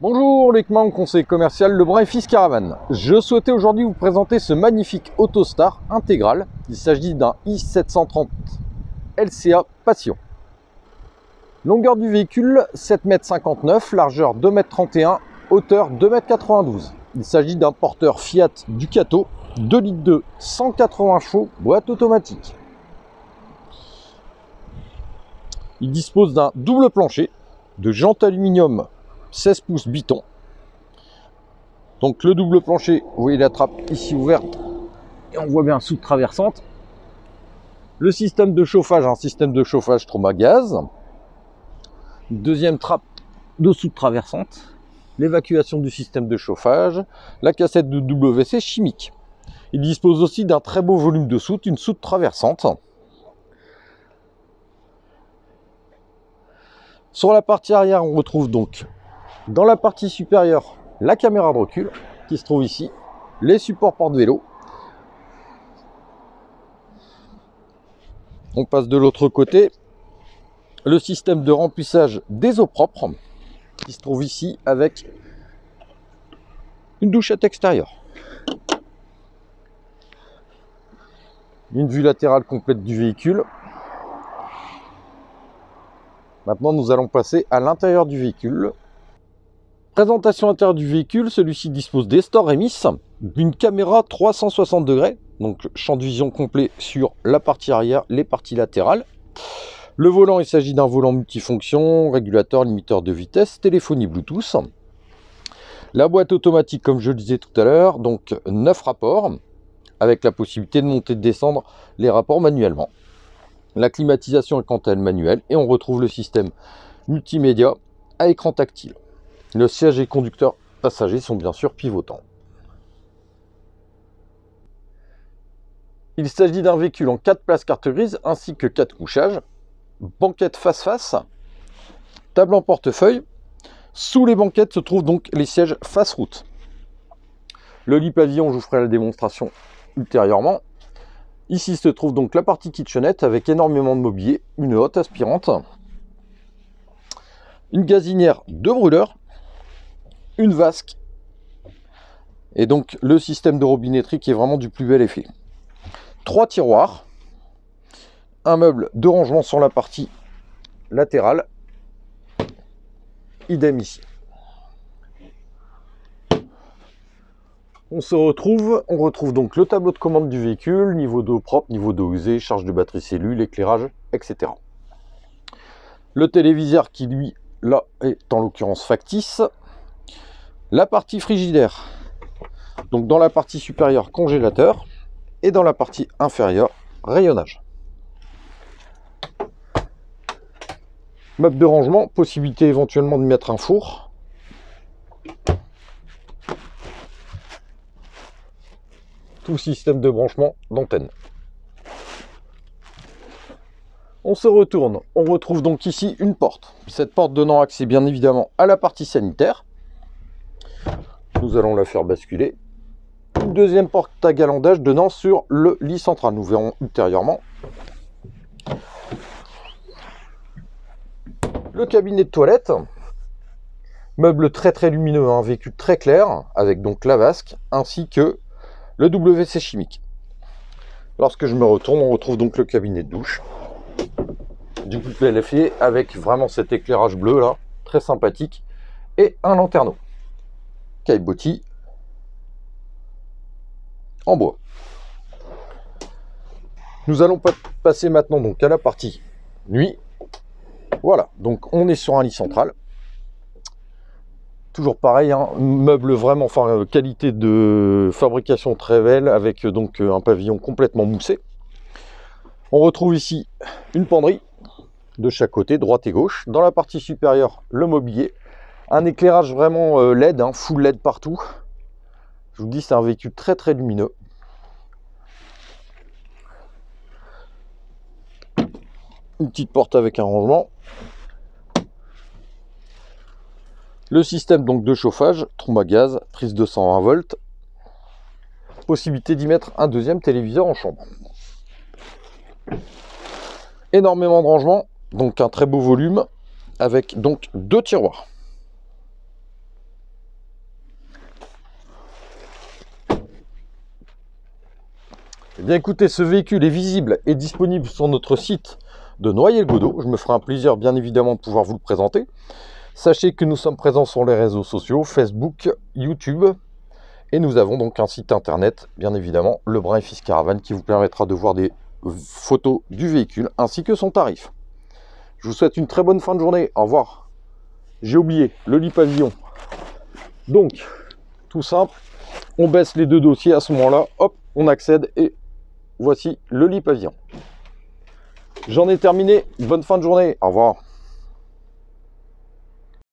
Bonjour, Luc Mang, conseiller commercial Lebrun et Fils Caravane. Je souhaitais aujourd'hui vous présenter ce magnifique Autostar intégral. Il s'agit d'un i730 LCA Passion. Longueur du véhicule 7,59 m, largeur 2,31 m, hauteur 2,92 m. Il s'agit d'un porteur Fiat Ducato 2,2 litres, 180 chevaux, boîte automatique. Il dispose d'un double plancher, de jantes aluminium 16 pouces Biton. Donc le double plancher, vous voyez la trappe ici ouverte et on voit bien soute traversante. Le système de chauffage, un système de chauffage Troma gaz. Deuxième trappe de soute traversante. L'évacuation du système de chauffage. La cassette de WC chimique. Il dispose aussi d'un très beau volume de soute, une soute traversante. Sur la partie arrière, on retrouve donc dans la partie supérieure la caméra de recul qui se trouve ici, les supports porte-vélo. On passe de l'autre côté, le système de remplissage des eaux propres qui se trouve ici avec une douchette extérieure. Une vue latérale complète du véhicule. Maintenant, nous allons passer à l'intérieur du véhicule. Présentation intérieure du véhicule, celui-ci dispose des stores Remis, d'une caméra 360 degrés, donc champ de vision complet sur la partie arrière, les parties latérales. Le volant, il s'agit d'un volant multifonction, régulateur, limiteur de vitesse, téléphonie Bluetooth. La boîte automatique, comme je le disais tout à l'heure, donc 9 rapports, avec la possibilité de monter et de descendre les rapports manuellement. La climatisation est quant à elle manuelle et on retrouve le système multimédia à écran tactile. Le siège et conducteur passagers sont bien sûr pivotants. Il s'agit d'un véhicule en 4 places carte grise ainsi que 4 couchages. Banquette face-face, table en portefeuille. Sous les banquettes se trouvent donc les sièges face route. Le lit pavillon, je vous ferai la démonstration ultérieurement. Ici se trouve donc la partie kitchenette avec énormément de mobilier, une hotte aspirante, une gazinière de brûleur, une vasque et donc le système de robinetterie qui est vraiment du plus bel effet. 3 tiroirs, un meuble de rangement sur la partie latérale, idem ici. On retrouve donc le tableau de commande du véhicule, niveau d'eau propre, niveau d'eau usée, charge de batterie cellule, éclairage, etc. Le téléviseur qui lui, là, est en l'occurrence factice. La partie frigidaire, donc dans la partie supérieure congélateur et dans la partie inférieure rayonnage. Meuble de rangement, possibilité éventuellement de mettre un four. Tout système de branchement d'antenne. On se retourne, on retrouve donc ici une porte. Cette porte donnant accès bien évidemment à la partie sanitaire. Nous allons la faire basculer. Une deuxième porte à galandage donnant sur le lit central. Nous verrons ultérieurement. Le cabinet de toilette. Meuble très lumineux, un véhicule très clair, avec donc la vasque, ainsi que le WC chimique. Lorsque je me retourne, on retrouve donc le cabinet de douche. Du plus bel effet, avec vraiment cet éclairage bleu là, très sympathique, et un lanterneau. Caillebotis en bois. Nous allons passer maintenant donc à la partie nuit. Voilà, donc on est sur un lit central. Toujours pareil, hein, meuble vraiment, enfin qualité de fabrication très belle, avec donc un pavillon complètement moussé. On retrouve ici une penderie de chaque côté, droite et gauche. Dans la partie supérieure, le mobilier. Un éclairage vraiment LED, hein, full LED partout. Je vous dis, c'est un véhicule très lumineux. Une petite porte avec un rangement. Le système donc de chauffage, trompe à gaz, prise de 120 volts. Possibilité d'y mettre un deuxième téléviseur en chambre. Énormément de rangement, donc un très beau volume, avec donc 2 tiroirs. Eh bien écoutez, ce véhicule est visible et disponible sur notre site de Noyers-le-Godault. Je me ferai un plaisir bien évidemment de pouvoir vous le présenter. Sachez que nous sommes présents sur les réseaux sociaux, Facebook, YouTube, et nous avons donc un site internet, bien évidemment, Le Brun et Fils Caravane, qui vous permettra de voir des photos du véhicule ainsi que son tarif. Je vous souhaite une très bonne fin de journée. Au revoir. J'ai oublié le lit pavillon. Donc, tout simple, on baisse les deux dossiers à ce moment-là, hop, on accède et voici le lit pavillon. J'en ai terminé. Bonne fin de journée. Au revoir.